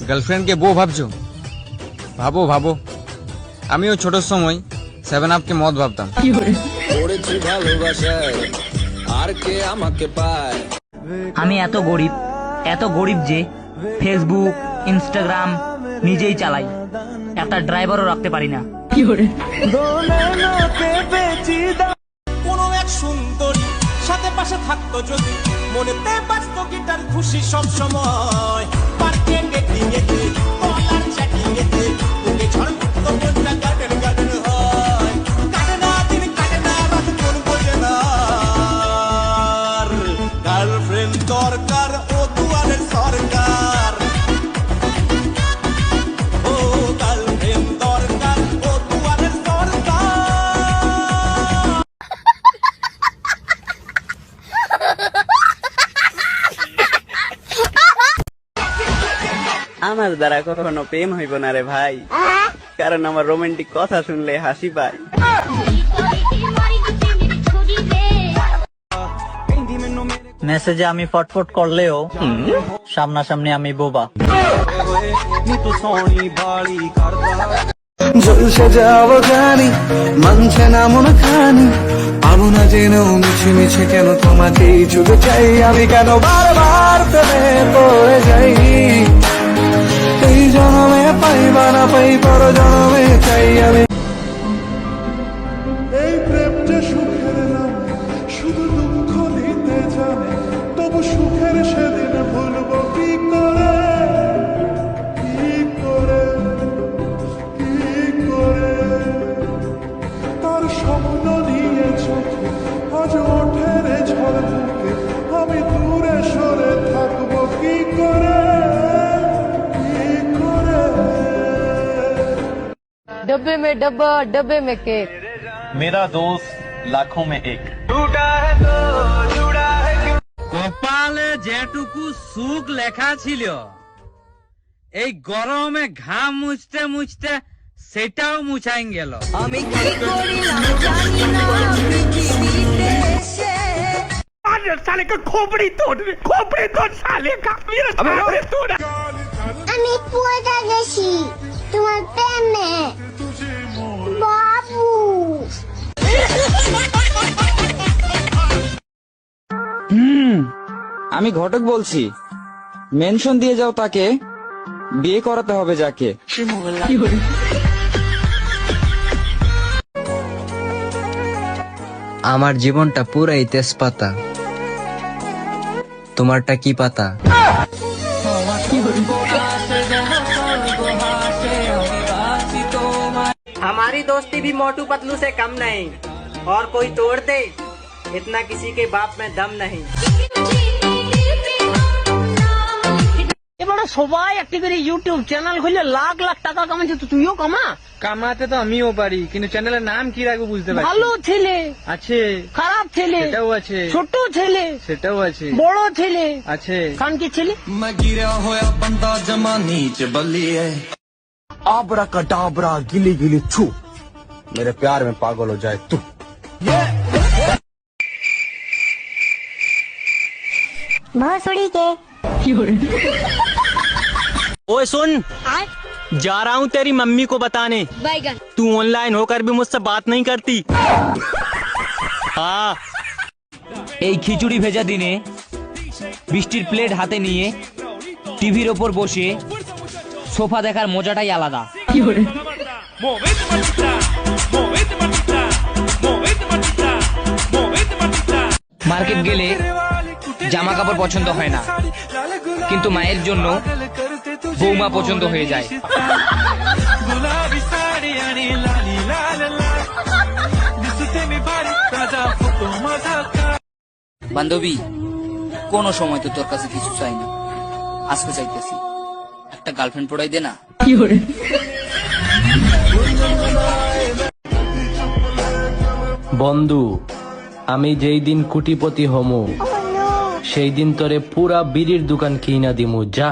গার্লফ্রেন্ডকে বউ ভাবছো? ভাবো ভাবো, আমিও ছোট সময় 7 আপকে মদ ভাবতাম। আমি এত গরিব যে ফেসবুক ইনস্টাগ্রাম নিজেই চালাই, একটা ড্রাইভারও রাখতে পারি না। কোনো এক সুন্দরী সাথে পাশে থাকতো যদি, মনেতে বাজতো গিটার, খুশি সব সময়। পার্কে ডেটিং এতে, কলার চ্যাটিং এতে, বুকে ঝড় উঠতো, মনটা গার্ডেন গার্ডেন হয়। কাটে না দিন, কাটে না রাত, কোন বোঝে না। গার্লফ্রেন্ড দরকার, ও দুয়ারের সরকার। ও গার্লফ্রেন্ড দরকার, ও দুয়ারের সরকার। আমার দ্বারা কখনো প্রেম হইব না রে ভাই, কারণ আমার রোমান্টিক কথা শুনলে হাসি পায়। মেসেজে আমি ফটফট করলেও সামনাসামনি আমি বোবা। জলসে যাবো জানি, মানছে না মন খানি, পাবো না জেনেও মিছে মিছে কেন তোমাকেই শুধু চাই আমি, কেন বারবার প্রেমে পড়ে যাই। এই জনমে পাই বা না পাই, পর জনমে চাই আমি। এই প্রেম যে সুখের নাম, শুধু দুঃখ দিতে জানে, তবু সুখের সেদিন ভুলবো কি করে, কি করে, কি করে। তার স্বপ্ন নিয়ে চোখে আজ ওঠে রে ঝড় বুকে, আমি দূরে সরে থাকবো কি করে, কি করে। डब्बे में डब्बा, डब्बे में केक। मेरा दोस्त लाखों में एक। কপালে যেটুকু সুখ লেখা ছিল, এই গরমে ঘাম মুছতে মুছতে সেটাও মুছাই গেল। আমি কি করিলাম জানি না, পৃথিবীতে এসে। আমি পড়ে গেছি তোমার প্রেমে বাবু। আমি ঘটক বলছি, মেনশন দিয়ে যাও তাকে, বিয়ে করাতে হবে যাকে। আমার জীবনটা পুরাই তেজপাতা, তোমারটা কি পাতা? हमारी दोस्ती भी मोटू पतलू से कम नहीं, और कोई तोड़ दे इतना किसी के बाप में दम नहीं। এবারে সবাই একটি করে ইউটিউব চ্যানেল খুলে লাখ লাখ টাকা কামাচ্ছে, তো তুইও কামা। কামাতে তো আমিও পারি, কিন্তু চ্যানেলের নাম কি রাখবো বুঝতে পারি। ভালো ছেলে আছে, খারাপ ছেলে সেটাও আছে, ছোট ছেলে সেটাও আছে, বড় ছেলে আছে। খান কি ছেলে। मैं गिरा होया बंदा जमा नीच बलिए। आबरा का डाबरा गिली गिली छू, मेरे प्यार में पागल हो जाए तू। भोसड़ी के ओए सुन, जा रहा हूँ तेरी मम्मी को बताने, तू ऑनलाइन होकर भी मुझसे बात नहीं करती। हाँ, এই খিচুড়ি ভেজা দিনে বৃষ্টির প্লেট হাতে নিয়ে টিভির ওপর বসে সোফা দেখার মজাটাই আলাদা। মার্কেট গেলে জামা কাপড় পছন্দ হয় না, কিন্তু মায়ের জন্য বৌমা পছন্দ হয়ে যায়। বান্ধবী, কোনো সময় তো তোর কাছে কিছু চাই না, আজকে চাইতেছি, একটা গার্লফ্রেন্ড পড়াই দে না। বন্ধু, আমি যেই দিন কুটিপতি হমু, সেই দিন তোরে পুরা বিড়ির দোকান কিনা দিমু, যা।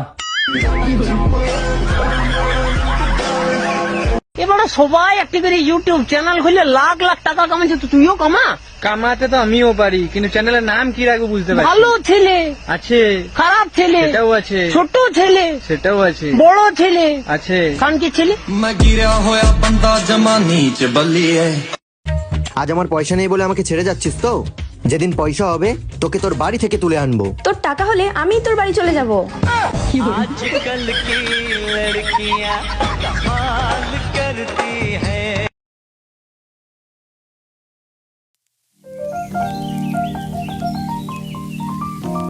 এবারে সবাই একটি করে ইউটিউব চ্যানেল খুলে লাখ লাখ টাকা কামাচ্ছে, তো তুইও কামা। কামাতে তো আমিও পারি, কিন্তু চ্যানেলের নাম কি রাখবো বুঝতে পারি। ভালো ছেলে আছে, খারাপ ছেলে, সেটাও আছে, ছোট ছেলে, সেটাও আছে, বড় ছেলে, আছে। খানকি ছেলে। আজ আমার পয়সা নেই বলে আমাকে ছেড়ে যাচ্ছিস তো? যেদিন পয়সা হবে তোকে তোর বাড়ি থেকে তুলে আনবো। তোর টাকা হলে আমি তোর বাড়ি চলে যাব। आजकल की लड़कियां कमाल करती